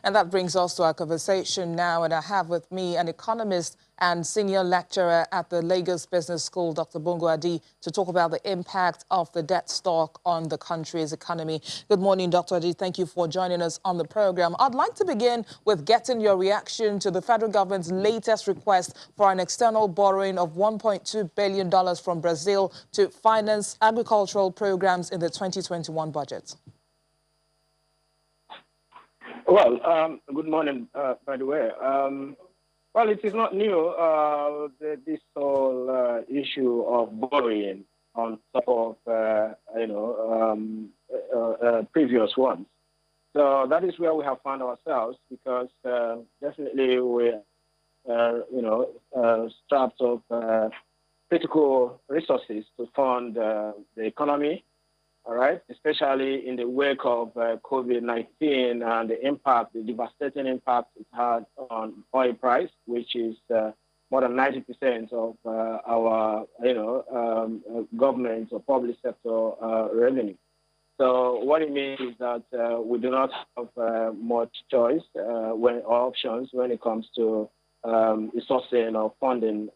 And that brings us to our conversation now. And I have with me an economist and senior lecturer at the Lagos Business School, Dr. Bongo, to talk about the impact of the debt stock on the country's economy. Good morning, Dr. Adi. Thank you for joining us on the program. I'd like to begin with getting your reaction to the federal government's latest request for an external borrowing of $1.2 billion from Brazil to finance agricultural programs in the 2021 budget. Well, good morning, by the way. Well, it is not new, this whole issue of borrowing on top of, previous ones. So that is where we have found ourselves because definitely we're, strapped of critical resources to fund the economy. All right, especially in the wake of COVID-19 and the impact, the devastating impact it had on oil price, which is more than 90% of our, government or public sector revenue. So what it means is that we do not have much choice or options when it comes to resourcing or funding.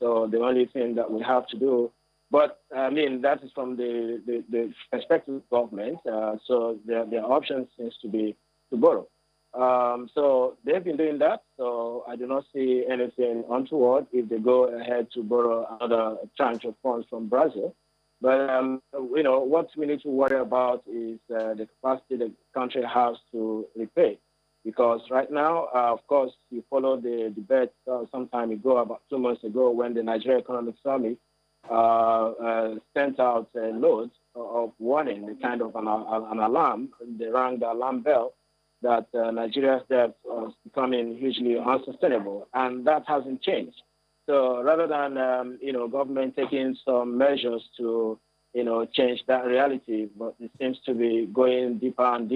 So the only thing that we have to do. But, I mean, that is from the perspective of government. So their option seems to be to borrow. So they've been doing that. So I do not see anything untoward if they go ahead to borrow another tranche of funds from Brazil. But, what we need to worry about is the capacity the country has to repay. Because right now, of course, you followed the debate some time ago, about 2 months ago, when the Nigeria Economic Summit sent out a note of warning, a kind of an alarm. They rang the alarm bell that Nigeria's debt was becoming hugely unsustainable, and that hasn't changed. So rather than government taking some measures to change that reality, but it seems to be going deeper and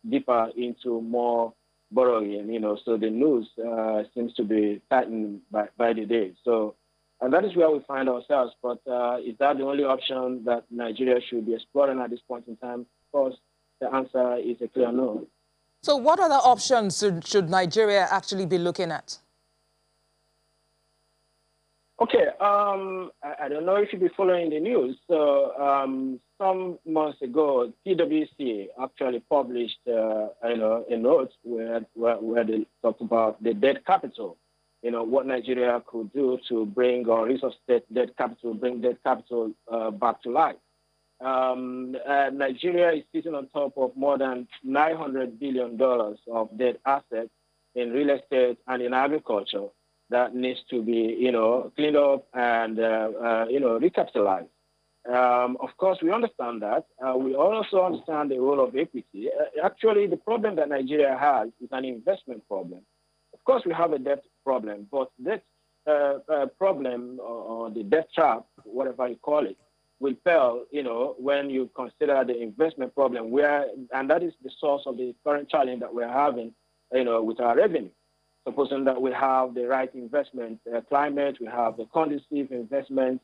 deeper into more borrowing. So the news seems to be tightened by the day. So. And that is where we find ourselves. But is that the only option that Nigeria should be exploring at this point in time? Of course, the answer is a clear no. So what other options should Nigeria actually be looking at? Okay, I don't know if you've been following the news. So some months ago, PwC actually published a note where they talked about the debt capital. What Nigeria could do to bring or resource debt capital back to life. Nigeria is sitting on top of more than $900 billion of debt assets in real estate and in agriculture that needs to be, cleaned up and, recapitalized. Of course, we understand that. We also understand the role of equity. Actually, the problem that Nigeria has is an investment problem. Of course, we have a debt problem, but that problem or the debt trap, whatever you call it, will fail, when you consider the investment problem, and that is the source of the current challenge that we're having, with our revenue. Supposing that we have the right investment climate, we have the conducive investment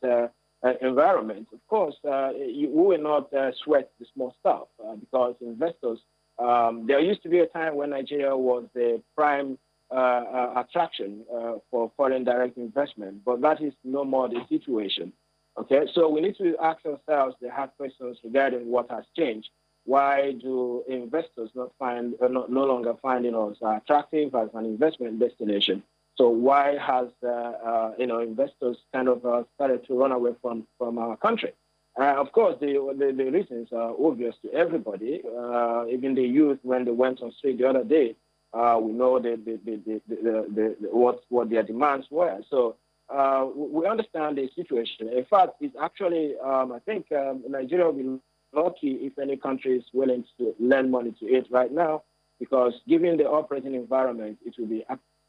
environment. Of course, we will not sweat the small stuff because investors. There used to be a time when Nigeria was the prime attraction for foreign direct investment, but that is no more the situation. Okay, so we need to ask ourselves the hard questions regarding what has changed. Why do investors no longer finding us attractive as an investment destination? So why has investors kind of started to run away from our country? Of course, the reasons are obvious to everybody. Even the youth, when they went on street the other day, we know what their demands were. So we understand the situation. In fact, it's actually, I think Nigeria will be lucky if any country is willing to lend money to it right now, because given the operating environment, it will be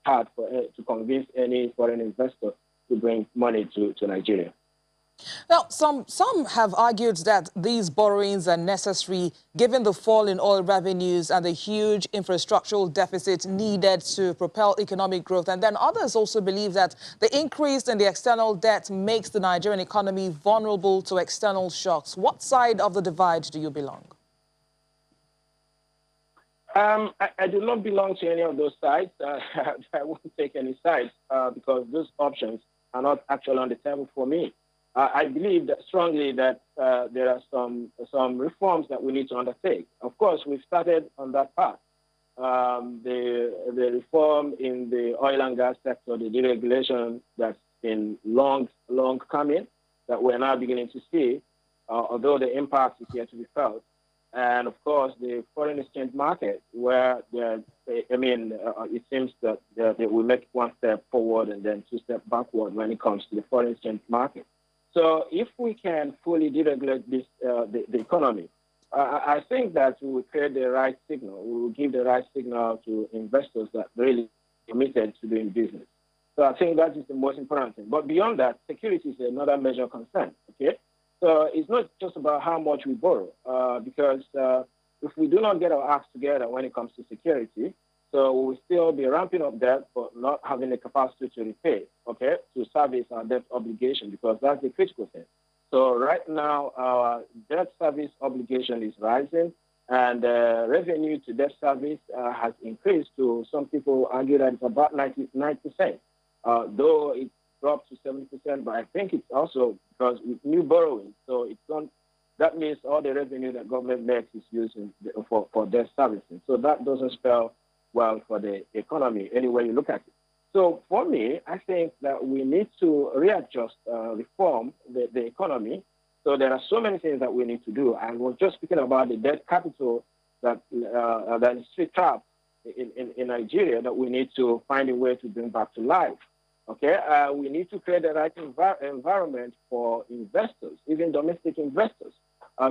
hard to convince any foreign investor to bring money to Nigeria. Now, some have argued that these borrowings are necessary given the fall in oil revenues and the huge infrastructural deficit needed to propel economic growth. And then others also believe that the increase in the external debt makes the Nigerian economy vulnerable to external shocks. What side of the divide do you belong? I do not belong to any of those sides. I won't take any sides because those options are not actually on the table for me. I believe that strongly that there are some reforms that we need to undertake. Of course, we've started on that path. The reform in the oil and gas sector, the deregulation that's been long coming, that we're now beginning to see, although the impact is yet to be felt. And of course, the foreign exchange market, where it seems that we make one step forward and then two steps backward when it comes to the foreign exchange market. So if we can fully deregulate this, the economy, I think that we will create the right signal. We will give the right signal to investors that really committed to doing business. So I think that is the most important thing. But beyond that, security is another major concern. Okay. So it's not just about how much we borrow, because if we do not get our acts together when it comes to security, so we will still be ramping up debt, but not having the capacity to repay, okay, to service our debt obligation, because that's the critical thing. So right now, our debt service obligation is rising, and revenue to debt service has increased to, some people argue that it's about 99%, though it's dropped to 70%, but I think it's also because with new borrowing, so it's gone. That means all the revenue that government makes is used for debt servicing. So that doesn't spell well for the economy, any way you look at it. So for me, I think that we need to readjust, reform the economy. So there are so many things that we need to do. I was just speaking about the debt capital that is trapped in Nigeria that we need to find a way to bring back to life. Okay, we need to create the right environment for investors, even domestic investors.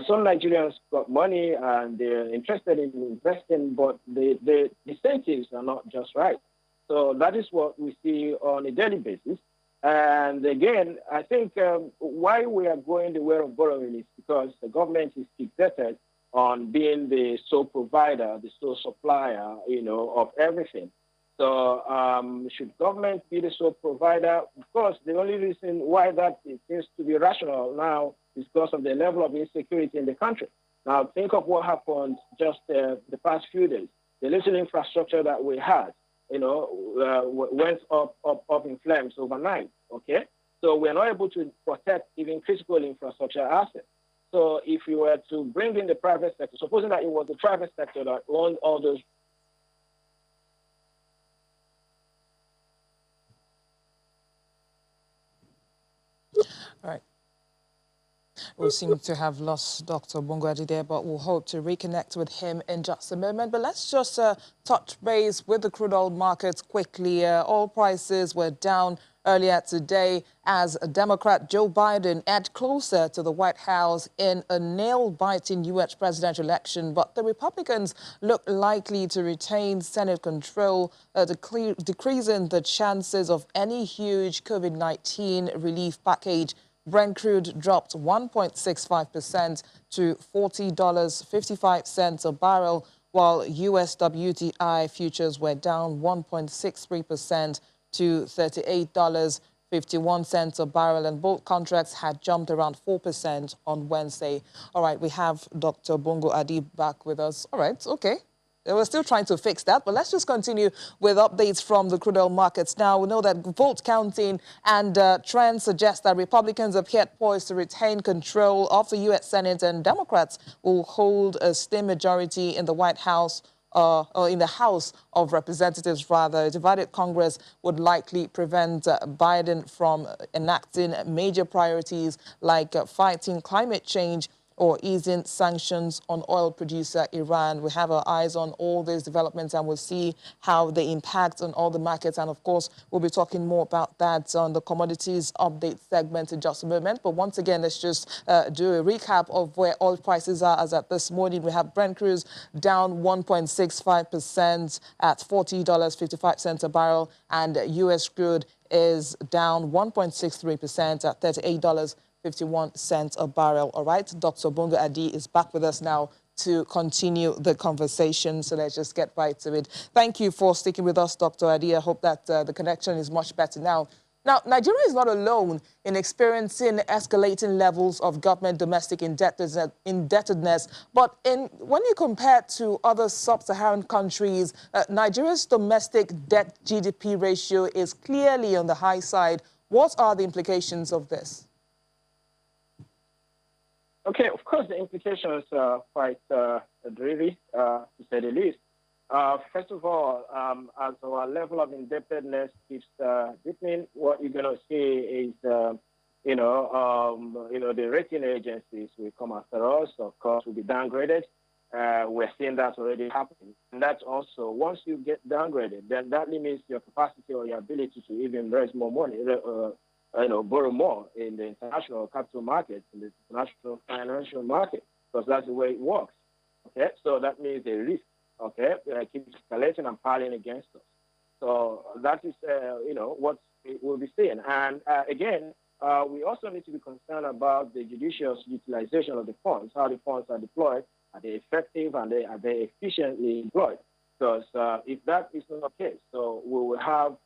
Some Nigerians got money and they're interested in investing, but the incentives are not just right. So that is what we see on a daily basis. And again, I think why we are going the way of borrowing is because the government is fixated on being the sole provider, the sole supplier, of everything. So should government be the sole provider? Of course, the only reason why that it seems to be rational now is because of the level of insecurity in the country. Now, think of what happened just the past few days. The little infrastructure that we had, went up in flames overnight, okay? So we're not able to protect even critical infrastructure assets. So if you were to bring in the private sector, supposing that it was the private sector that owned all those. All right. We seem to have lost Dr. Bongo there, but we'll hope to reconnect with him in just a moment. But let's just touch base with the crude oil markets quickly. Oil prices were down earlier today as Democrat Joe Biden edged closer to the White House in a nail-biting U.S. presidential election. But the Republicans look likely to retain Senate control, decreasing the chances of any huge COVID-19 relief package. Brent crude dropped 1.65% to $40.55 a barrel, while U.S. WTI futures were down 1.63% to $38.51 a barrel, and both contracts had jumped around 4% on Wednesday. All right, we have Dr. Bongo Adi back with us. All right, okay. We're still trying to fix that, but let's just continue with updates from the crude oil markets. Now, we know that vote counting and trends suggest that Republicans appear poised to retain control of the U.S. Senate, and Democrats will hold a slim majority in the White House, or in the House of Representatives, rather. A divided Congress would likely prevent Biden from enacting major priorities like fighting climate change or easing sanctions on oil producer Iran. We have our eyes on all these developments and we'll see how they impact on all the markets. And of course, we'll be talking more about that on the commodities update segment in just a moment. But once again, let's just do a recap of where oil prices are as at this morning. We have Brent crude down 1.65% at $40.55 a barrel, and U.S. crude is down 1.63% at $38.51 a barrel. All right, Dr. Bongo Adi is back with us now to continue the conversation. So let's just get right to it. Thank you for sticking with us, Dr. Adi. I hope that the connection is much better now. Now, Nigeria is not alone in experiencing escalating levels of government domestic indebtedness, but when you compare it to other sub-Saharan countries, Nigeria's domestic debt GDP ratio is clearly on the high side. What are the implications of this? Okay, of course, the implications are quite dreary, to say the least. First of all, as our level of indebtedness keeps deepening, what you're going to see is, the rating agencies will come after us. Of course, will be downgraded. We're seeing that already happening. And that's also, once you get downgraded, then that limits your capacity or your ability to even raise more money, borrow more in the international capital market, in the international financial market, because that's the way it works. Okay, so that means the risk, okay, keeps escalating and piling against us. So that is, what we'll be seeing. And again, we also need to be concerned about the judicious utilization of the funds, how the funds are deployed. Are they effective and are they efficiently employed? Because if that is not the case, so we will have,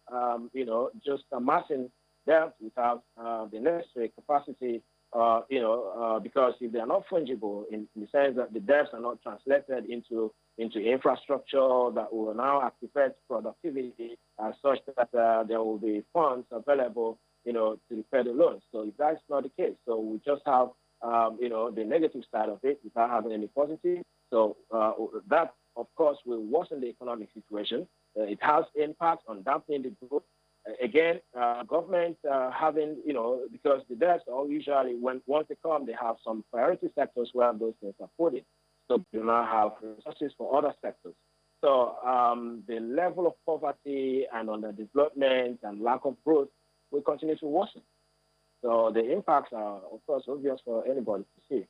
just amassing debt without the necessary capacity, because if they are not fungible in the sense that the debts are not translated into infrastructure that will now activate productivity such that there will be funds available, to repay the loans. So if that's not the case, so we just have, the negative side of it without having any positive. So that, of course, will worsen the economic situation. It has impact on dampening the growth. Again, government having, because the debts are usually, once they come, they have some priority sectors where those things are put in. So you now have resources for other sectors. So the level of poverty and underdevelopment and lack of growth will continue to worsen. So the impacts are, of course, obvious for anybody to see.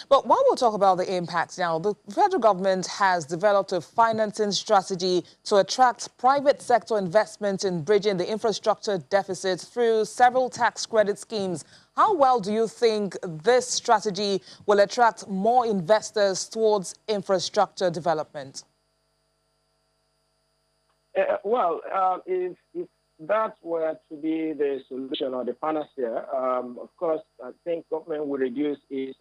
But while we'll talk about the impacts now, the federal government has developed a financing strategy to attract private sector investment in bridging the infrastructure deficit through several tax credit schemes. How well do you think this strategy will attract more investors towards infrastructure development? If that were to be the solution or the panacea, of course, I think government will reduce its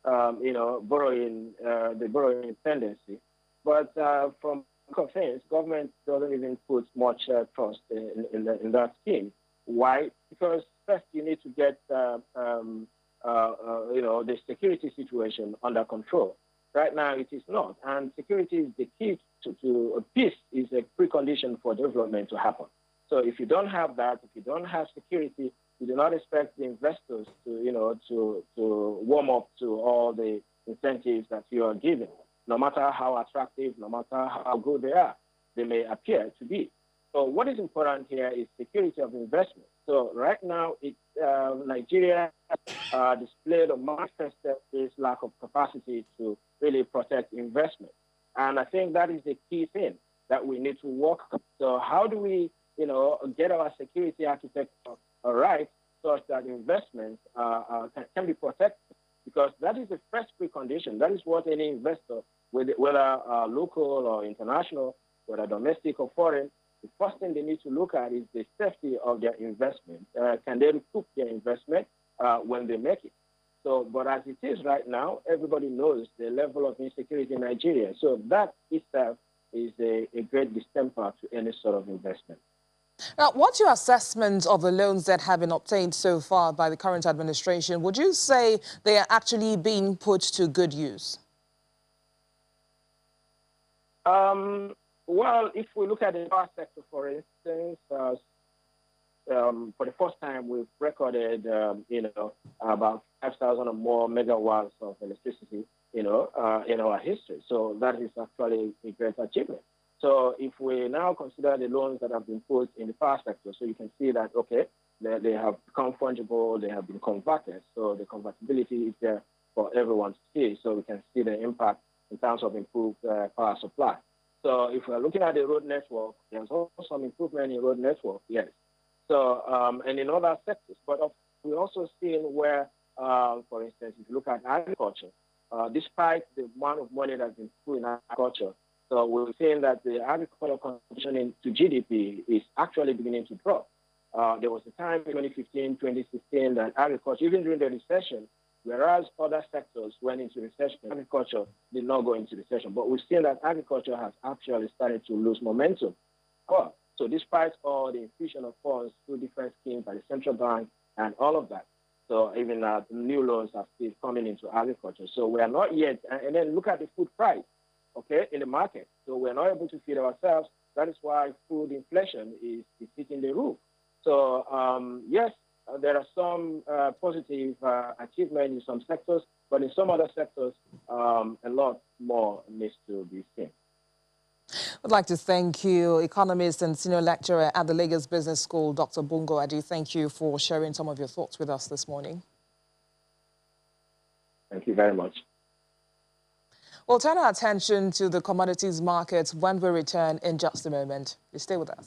borrowing, the borrowing tendency. But from things, government doesn't even put much trust in that scheme. Why? Because first you need to get, the security situation under control. Right now it is not. And security is the key to peace is a precondition for development to happen. So if you don't have that, if you don't have security, you do not expect the investors to warm up to all the incentives that you are giving, no matter how attractive, no matter how good they may appear to be. So what is important here is security of investment. So right now, Nigeria displayed or manifested this lack of capacity to really protect investment. And I think that is the key thing that we need to work on. So how do we, get our security architecture right such that investments can be protected? Because that is the first precondition. That is what any investor, whether local or international, whether domestic or foreign, the first thing they need to look at is the safety of their investment. Can they recoup their investment when they make it? So, but as it is right now, everybody knows the level of insecurity in Nigeria. So that itself is a great distemper to any sort of investment. Now, what's your assessment of the loans that have been obtained so far by the current administration? Would you say they are actually being put to good use? Well, if we look at the power sector, for instance, for the first time, we've recorded, about 5,000 or more megawatts of electricity, in our history. So that is actually a great achievement. So if we now consider the loans that have been put in the power sector, so you can see that, okay, they have become fungible, they have been converted. So the convertibility is there for everyone to see. So we can see the impact in terms of improved power supply. So if we're looking at the road network, there's also some improvement in road network, yes. So, and in other sectors, but we're also seeing where, for instance, if you look at agriculture, despite the amount of money that's been put in agriculture, so we're seeing that the agricultural contribution to GDP is actually beginning to drop. There was a time in 2015, 2016 that agriculture, even during the recession, whereas other sectors went into recession, agriculture did not go into recession. But we've seen that agriculture has actually started to lose momentum. So despite all the infusion of funds through different schemes by the central bank and all of that, so even new loans are still coming into agriculture. So we are not yet, and then look at the food price, okay, in the market. So we're not able to feed ourselves. That is why food inflation is hitting the roof. So yes, there are some positive achievements in some sectors, but in some other sectors, a lot more needs to be seen. I'd like to thank you, economist and senior lecturer at the Lagos Business School, Dr. Bongo Adi. Thank you for sharing some of your thoughts with us this morning. Thank you very much. We'll turn our attention to the commodities market when we return in just a moment. You stay with us.